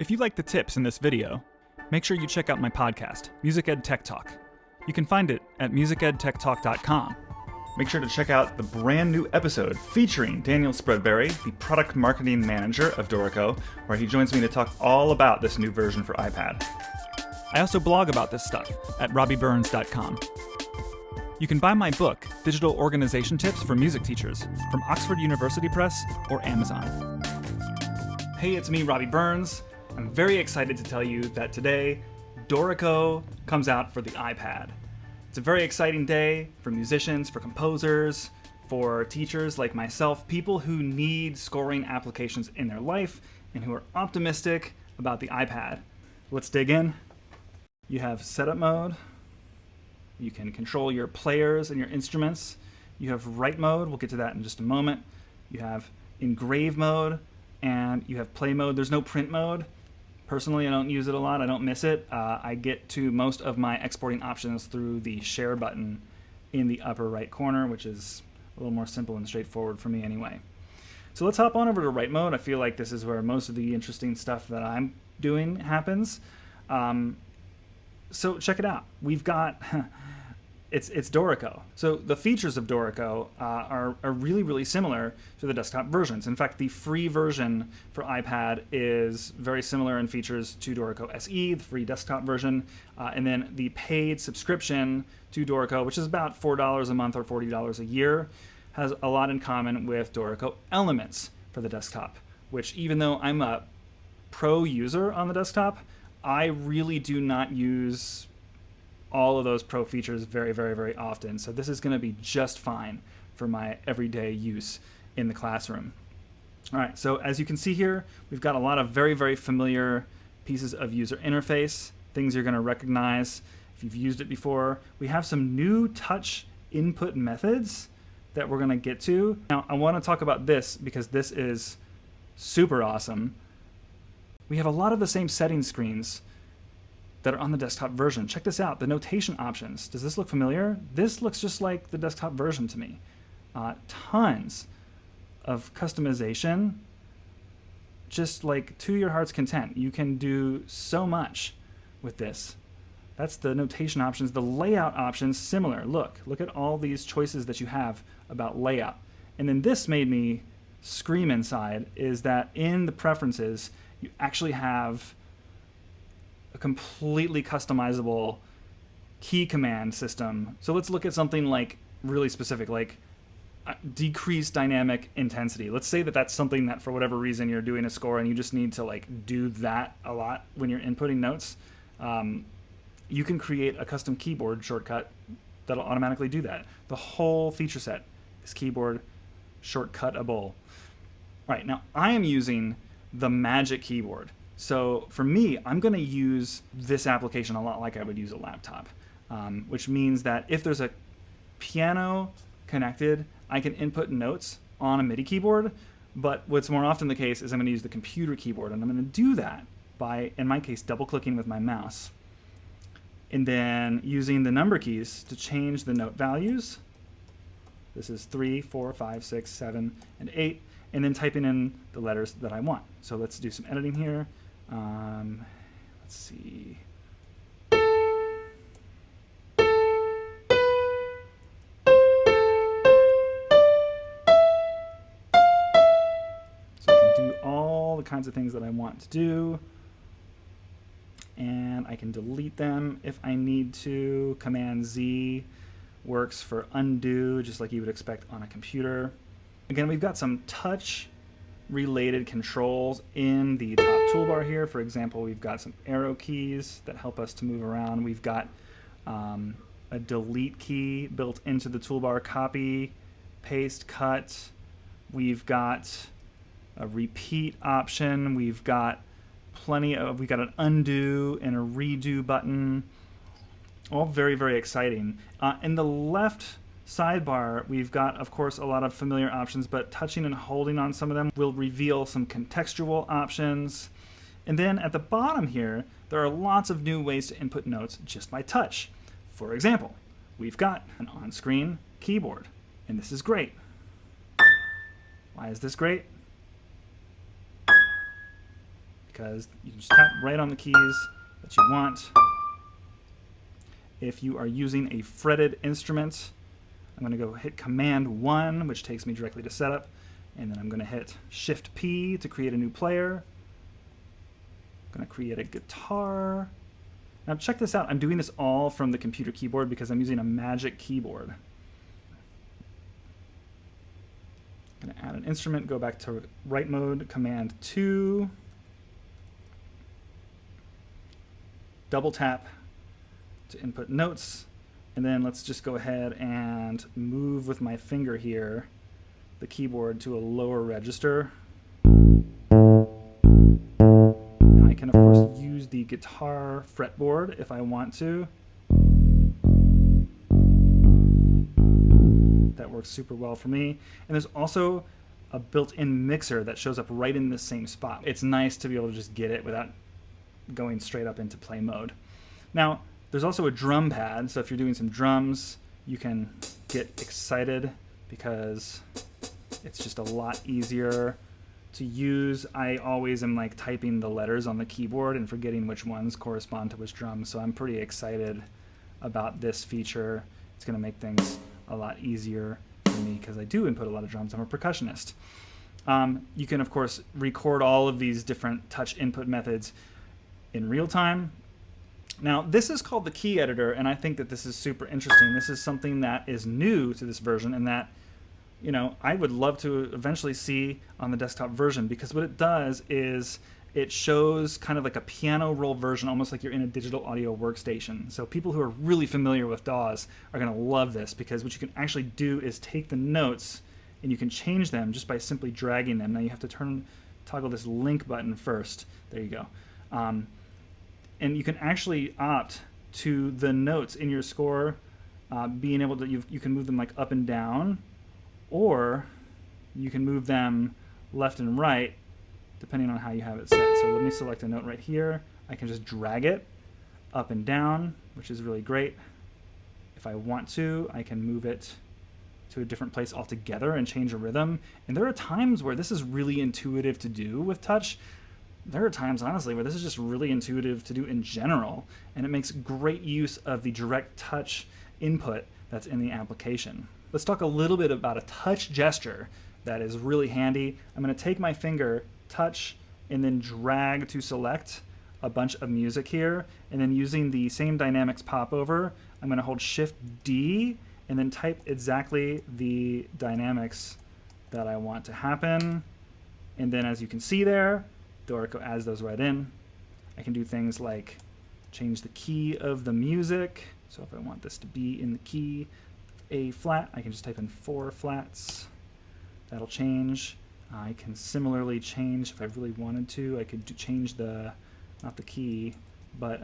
If you like the tips in this video, make sure you check out my podcast, Music Ed Tech Talk. You can find it at musicedtechtalk.com. Make sure to check out the brand new episode featuring Daniel Spreadbury, the Product Marketing Manager of Dorico, where he joins me to talk all about this new version for iPad. I also blog about this stuff at robbieburns.com. You can buy my book, Digital Organization Tips for Music Teachers, from Oxford University Press or Amazon. Hey, it's me, Robbie Burns. I'm very excited to tell you that today, Dorico comes out for the iPad. It's a very exciting day for musicians, for composers, for teachers like myself, people who need scoring applications in their life and who are optimistic about the iPad. Let's dig in. You have setup mode. You can control your players and your instruments. You have write mode. We'll get to that in just a moment. You have engrave mode and you have play mode. There's no print mode. Personally, I don't use it a lot. I don't miss it. I get to most of my exporting options through the share button in the upper right corner, which is a little more simple and straightforward for me anyway. So let's hop on over to write mode. I feel like this is where most of the interesting stuff that I'm doing happens. So check it out. We've got, it's Dorico. So the features of Dorico are really, really similar to the desktop versions. In fact, the free version for iPad is very similar in features to Dorico SE, the free desktop version. And then the paid subscription to Dorico, which is about $4 a month or $40 a year, has a lot in common with Dorico Elements for the desktop, which even though I'm a pro user on the desktop, I really do not use all of those pro features very, very, very often. So this is going to be just fine for my everyday use in the classroom. All right, so as you can see here, we've got a lot of very, very familiar pieces of user interface, things you're going to recognize if you've used it before. We have some new touch input methods that we're going to get to. Now, I want to talk about this because this is super awesome. We have a lot of the same setting screens that are on the desktop version. Check this out, the notation options. Does this look familiar? This looks just like the desktop version to me. Tons of customization, just like to your heart's content. You can do so much with this. That's the notation options. The layout options, similar. Look at all these choices that you have about layout. And then this made me scream inside, is that in the preferences, you actually have a completely customizable key command system. So let's look at something like really specific, like decrease dynamic intensity. Let's say that that's something that for whatever reason you're doing a score and you just need to like do that a lot when you're inputting notes. You can create a custom keyboard shortcut that'll automatically do that. The whole feature set is keyboard shortcutable. All right, now I am using the Magic Keyboard. So for me, I'm going to use this application a lot like I would use a laptop, which means that if there's a piano connected, I can input notes on a MIDI keyboard, but what's more often the case is I'm going to use the computer keyboard, and I'm going to do that by, in my case, double-clicking with my mouse, and then using the number keys to change the note values. This is 3, 4, 5, 6, 7, and 8, and then typing in the letters that I want. So let's do some editing here. Let's see. So I can do all the kinds of things that I want to do, and I can delete them if I need to. Command Z works for undo, just like you would expect on a computer. Again, we've got some touch related controls in the top toolbar here. For example, we've got some arrow keys that help us to move around. We've got a delete key built into the toolbar, copy, paste, cut. We've got a repeat option. We've got we've got an undo and a redo button. All very, very exciting. In the left sidebar, we've got, of course, a lot of familiar options, but touching and holding on some of them will reveal some contextual options. And then at the bottom here, there are lots of new ways to input notes just by touch. For example, we've got an on-screen keyboard, and this is great. Why is this great? because you can just tap right on the keys that you want. If you are using a fretted instrument, I'm going to go hit Command 1, which takes me directly to setup, and then I'm going to hit Shift P to create a new player. I'm going to create a guitar. Now check this out. I'm doing this all from the computer keyboard because I'm using a Magic keyboard. I'm going to add an instrument, go back to write mode, Command 2, double tap to input notes, and then let's just go ahead and move with my finger here the keyboard to a lower register. And I can of course use the guitar fretboard if I want to. That works super well for me. And there's also a built-in mixer that shows up right in the same spot. It's nice to be able to just get it without going straight up into play mode. Now, there's also a drum pad, so if you're doing some drums, you can get excited because it's just a lot easier to use. I always am like typing the letters on the keyboard and forgetting which ones correspond to which drums, so I'm pretty excited about this feature. It's going to make things a lot easier for me because I do input a lot of drums. I'm a percussionist. You can, of course, record all of these different touch input methods in real time. Now, this is called the key editor, and I think that this is super interesting. This is something that is new to this version and that, you know, I would love to eventually see on the desktop version, because what it does is it shows kind of like a piano roll version, almost like you're in a digital audio workstation. So people who are really familiar with DAWs are going to love this, because what you can actually do is take the notes and you can change them just by simply dragging them. Now you have to toggle this link button first. There you go. And you can actually opt to the notes in your score being able to, you can move them like up and down, or you can move them left and right depending on how you have it set. So let me select a note right here. I can just drag it up and down, which is really great. If I want to, I can move it to a different place altogether and change a rhythm. And there are times where this is really intuitive to do with touch. There are times, honestly, where this is just really intuitive to do in general, and it makes great use of the direct touch input that's in the application. Let's talk a little bit about a touch gesture that is really handy. I'm going to take my finger, touch, and then drag to select a bunch of music here, and then using the same dynamics popover, I'm going to hold Shift D and then type exactly the dynamics that I want to happen. And then as you can see there, Dorico adds those right in. I can do things like change the key of the music. So if I want this to be in the key A flat, I can just type in 4 flats. That'll change. I can similarly change, if I really wanted to, I could change the, not the key, but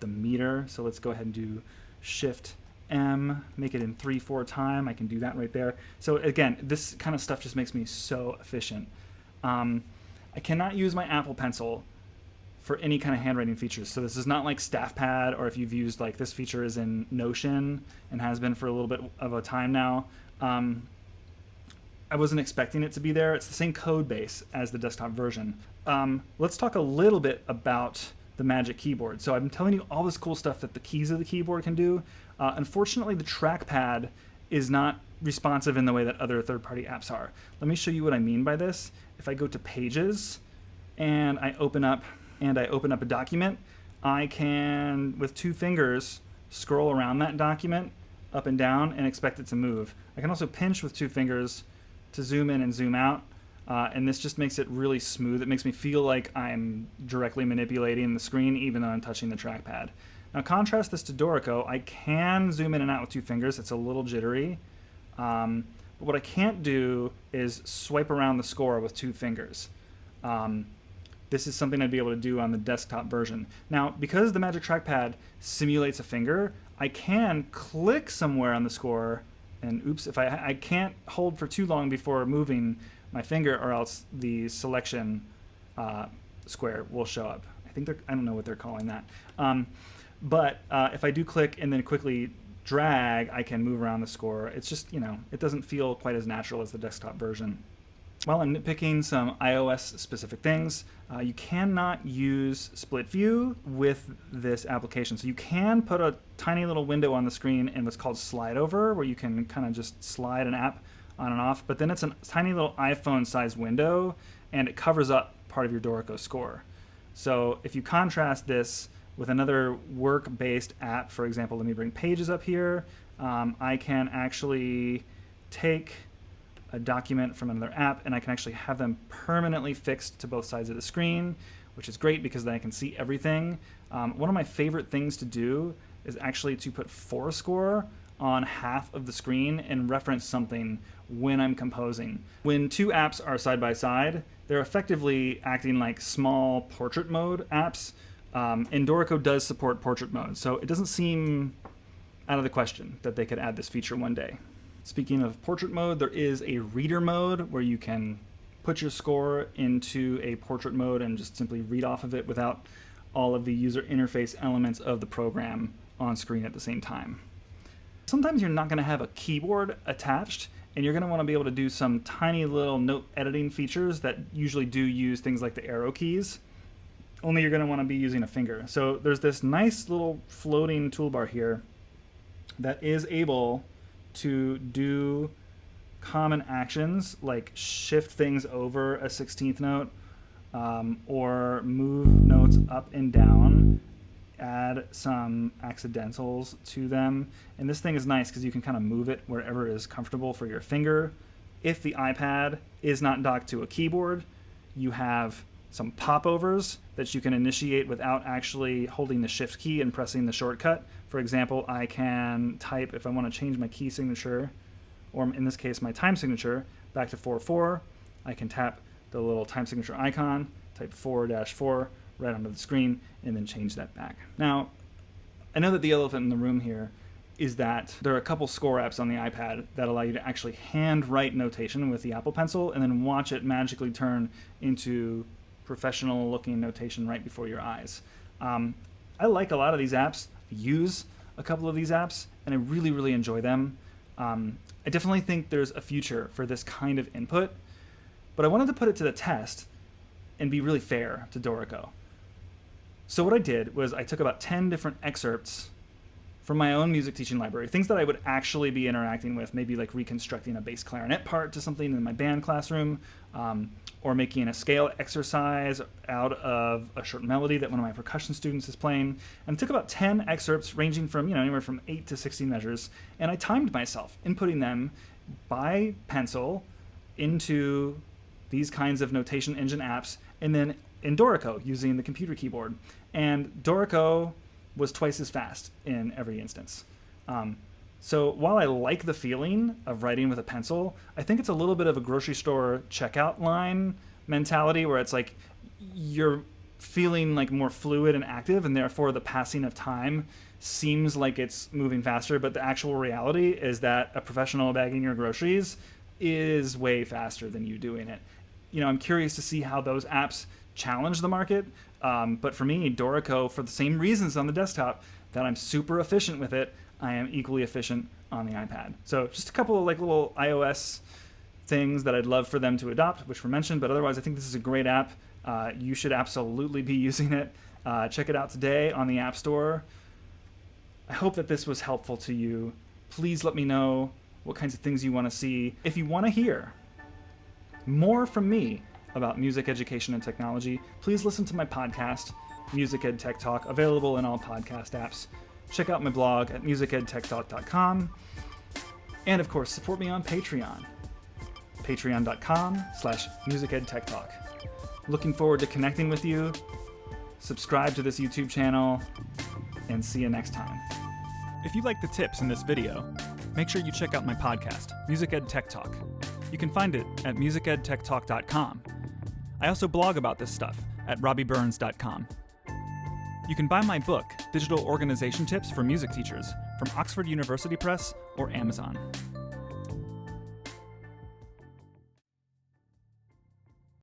the meter. So let's go ahead and do Shift M, make it in 3/4 time. I can do that right there. So again, this kind of stuff just makes me so efficient. I cannot use my Apple Pencil for any kind of handwriting features. So this is not like Staff Pad, or if you've used, like, this feature is in Notion and has been for a little bit of a time now. I wasn't expecting it to be there. It's the same code base as the desktop version. Let's talk a little bit about the Magic Keyboard. So I'm telling you all this cool stuff that the keys of the keyboard can do. Unfortunately, the trackpad is not responsive in the way that other third-party apps are. Let me show you what I mean by this. If I go to Pages and I open up a document, I can, with 2 fingers, scroll around that document up and down and expect it to move. I can also pinch with 2 fingers to zoom in and zoom out, and this just makes it really smooth. It makes me feel like I'm directly manipulating the screen even though I'm touching the trackpad. Now contrast this to Dorico. I can zoom in and out with 2 fingers. It's a little jittery. But what I can't do is swipe around the score with 2 fingers. This is something I'd be able to do on the desktop version. Now, because the Magic Trackpad simulates a finger, I can click somewhere on the score, and oops, if I can't hold for too long before moving my finger, or else the selection square will show up. I don't know what they're calling that. But if I do click and then quickly drag, I can move around the score. It's just, you know, it doesn't feel quite as natural as the desktop version. While I'm nitpicking some iOS-specific things, you cannot use split view with this application. So you can put a tiny little window on the screen in what's called slide over, where you can kind of just slide an app on and off, but then it's a tiny little iPhone-sized window, and it covers up part of your Dorico score. So if you contrast this with another work-based app, for example, let me bring Pages up here, I can actually take a document from another app, and I can actually have them permanently fixed to both sides of the screen, which is great because then I can see everything. One of my favorite things to do is actually to put Fourscore on half of the screen and reference something when I'm composing. When two apps are side by side, they're effectively acting like small portrait mode apps, and Dorico does support portrait mode, so it doesn't seem out of the question that they could add this feature one day. Speaking of portrait mode, there is a reader mode where you can put your score into a portrait mode and just simply read off of it without all of the user interface elements of the program on screen at the same time. Sometimes you're not going to have a keyboard attached, and you're going to want to be able to do some tiny little note editing features that usually do use things like the arrow keys, only you're going to want to be using a finger. So there's this nice little floating toolbar here that is able to do common actions like shift things over a 16th note, or move notes up and down, add some accidentals to them. And this thing is nice because you can kind of move it wherever is comfortable for your finger. If the iPad is not docked to a keyboard, you have some popovers that you can initiate without actually holding the shift key and pressing the shortcut. For example, I can type, if I want to change my key signature, or in this case my time signature, back to 4-4, I can tap the little time signature icon, type 4-4 right onto the screen, and then change that back. Now, I know that the elephant in the room here is that there are a couple score apps on the iPad that allow you to actually handwrite notation with the Apple Pencil and then watch it magically turn into professional looking notation right before your eyes. I like a lot of these apps. I use a couple of these apps, and I really, really enjoy them. I definitely think there's a future for this kind of input, but I wanted to put it to the test and be really fair to Dorico. So what I did was I took about 10 different excerpts from my own music teaching library, things that I would actually be interacting with, maybe like reconstructing a bass clarinet part to something in my band classroom, or making a scale exercise out of a short melody that one of my percussion students is playing. And I took about 10 excerpts ranging from, anywhere from 8 to 16 measures, and I timed myself inputting them by pencil into these kinds of notation engine apps, and then in Dorico using the computer keyboard. And Dorico was twice as fast in every instance. So while I like the feeling of writing with a pencil, I think it's a little bit of a grocery store checkout line mentality where it's like you're feeling like more fluid and active, and therefore the passing of time seems like it's moving faster, but the actual reality is that a professional bagging your groceries is way faster than you doing it. I'm curious to see how those apps challenge the market, but for me, Dorico, for the same reasons on the desktop, that I'm super efficient with it, I am equally efficient on the iPad. So just a couple of little iOS things that I'd love for them to adopt, which were mentioned, but otherwise I think this is a great app. You should absolutely be using it. Check it out today on the App Store. I hope that this was helpful to you. Please let me know what kinds of things you want to see. If you want to hear more from me about music education and technology, please listen to my podcast, Music Ed Tech Talk, available in all podcast apps. Check out my blog at musicedtechtalk.com. And of course, support me on Patreon, patreon.com/musicedtechtalk. Looking forward to connecting with you. Subscribe to this YouTube channel, and see you next time. If you like the tips in this video, make sure you check out my podcast, Music Ed Tech Talk. You can find it at musicedtechtalk.com. I also blog about this stuff at robbieburns.com. You can buy my book, Digital Organization Tips for Music Teachers, from Oxford University Press or Amazon.